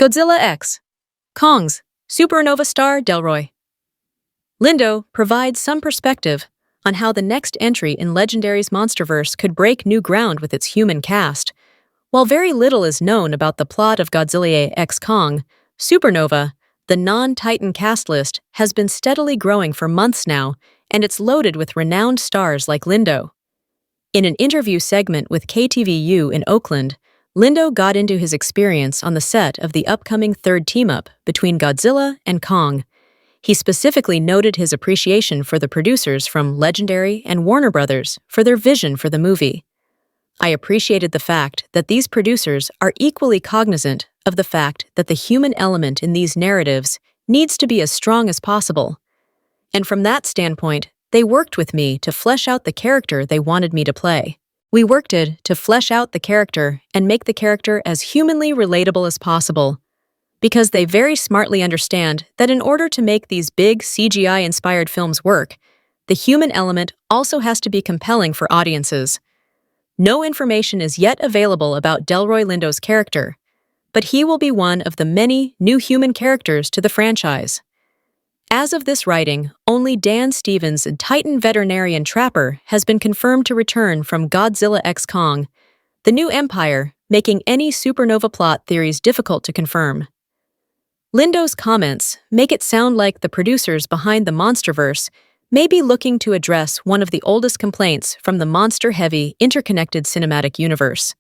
Godzilla X. Kong's Supernova star Delroy Lindo provides some perspective on how the next entry in Legendary's Monsterverse could break new ground with its human cast. While very little is known about the plot of Godzilla X Kong, Supernova, the non-Titan cast list, has been steadily growing for months now, and it's loaded with renowned stars like Lindo. In an interview segment with KTVU in Oakland, Lindo got into his experience on the set of the upcoming third team-up between Godzilla and Kong. He specifically noted his appreciation for the producers from Legendary and Warner Brothers for their vision for the movie. I appreciated the fact that these producers are equally cognizant of the fact that the human element in these narratives needs to be as strong as possible. And from that standpoint, they worked with me to flesh out the character they wanted me to play. We worked to flesh out the character and make the character as humanly relatable as possible, because they very smartly understand that in order to make these big CGI-inspired films work, the human element also has to be compelling for audiences. No information is yet available about Delroy Lindo's character, but he will be one of the many new human characters to the franchise. As of this writing, only Dan Stevens, a Titan veterinarian trapper, has been confirmed to return from Godzilla X Kong, the new empire, making any supernova plot theories difficult to confirm. Lindo's comments make it sound like the producers behind the Monsterverse may be looking to address one of the oldest complaints from the monster-heavy, interconnected cinematic universe.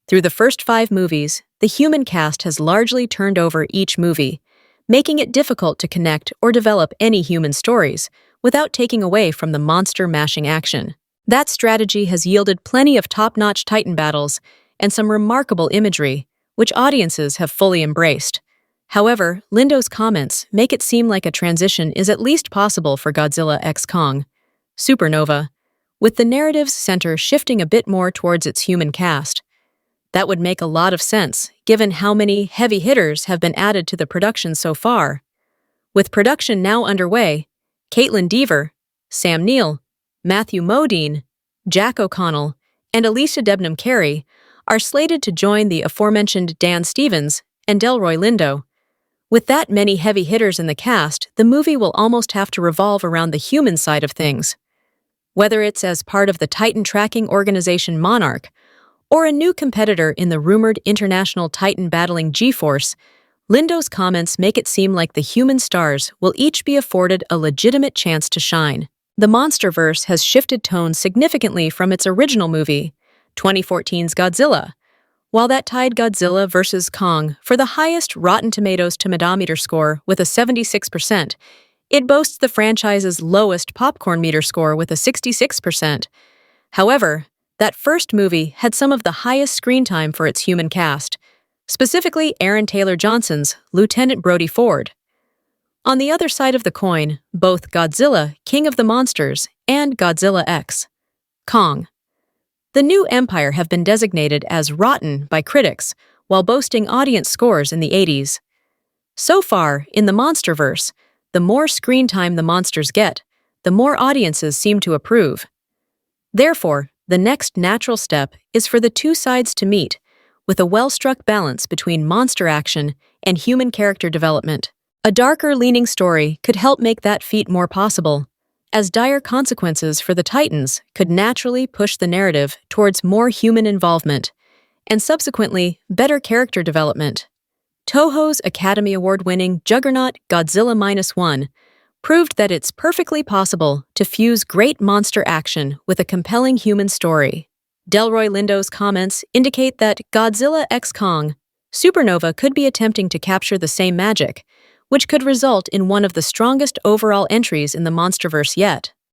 Through the first 5 movies, the human cast has largely turned over each movie, making it difficult to connect or develop any human stories without taking away from the monster-mashing action. That strategy has yielded plenty of top-notch Titan battles and some remarkable imagery, which audiences have fully embraced. However, Lindo's comments make it seem like a transition is at least possible for Godzilla X Kong, Supernova, with the narrative's center shifting a bit more towards its human cast. That would make a lot of sense, given how many heavy hitters have been added to the production so far. With production now underway, Caitlin Dever, Sam Neill, Matthew Modine, Jack O'Connell, and Alicia Debnam Carey are slated to join the aforementioned Dan Stevens and Delroy Lindo. With that many heavy hitters in the cast, the movie will almost have to revolve around the human side of things. Whether it's as part of the Titan tracking organization Monarch, or a new competitor in the rumored international Titan battling G-Force, Lindo's comments make it seem like the human stars will each be afforded a legitimate chance to shine. The Monsterverse has shifted tone significantly from its original movie, 2014's Godzilla. While that tied Godzilla vs. Kong for the highest Rotten Tomatoes tomatometer score with a 76%, it boasts the franchise's lowest popcorn meter score with a 66%. However, that first movie had some of the highest screen time for its human cast, specifically Aaron Taylor Johnson's Lieutenant Brody Ford. On the other side of the coin, both Godzilla, King of the Monsters, and Godzilla X Kong, the new empire, have been designated as rotten by critics while boasting audience scores in the 80s. So far, in the Monsterverse, the more screen time the monsters get, the more audiences seem to approve. Therefore, the next natural step is for the two sides to meet, with a well-struck balance between monster action and human character development. A darker-leaning story could help make that feat more possible, as dire consequences for the Titans could naturally push the narrative towards more human involvement, and subsequently better character development. Toho's Academy Award-winning juggernaut Godzilla -1 proved that it's perfectly possible to fuse great monster action with a compelling human story. Delroy Lindo's comments indicate that Godzilla X Kong, Supernova could be attempting to capture the same magic, which could result in one of the strongest overall entries in the Monsterverse yet.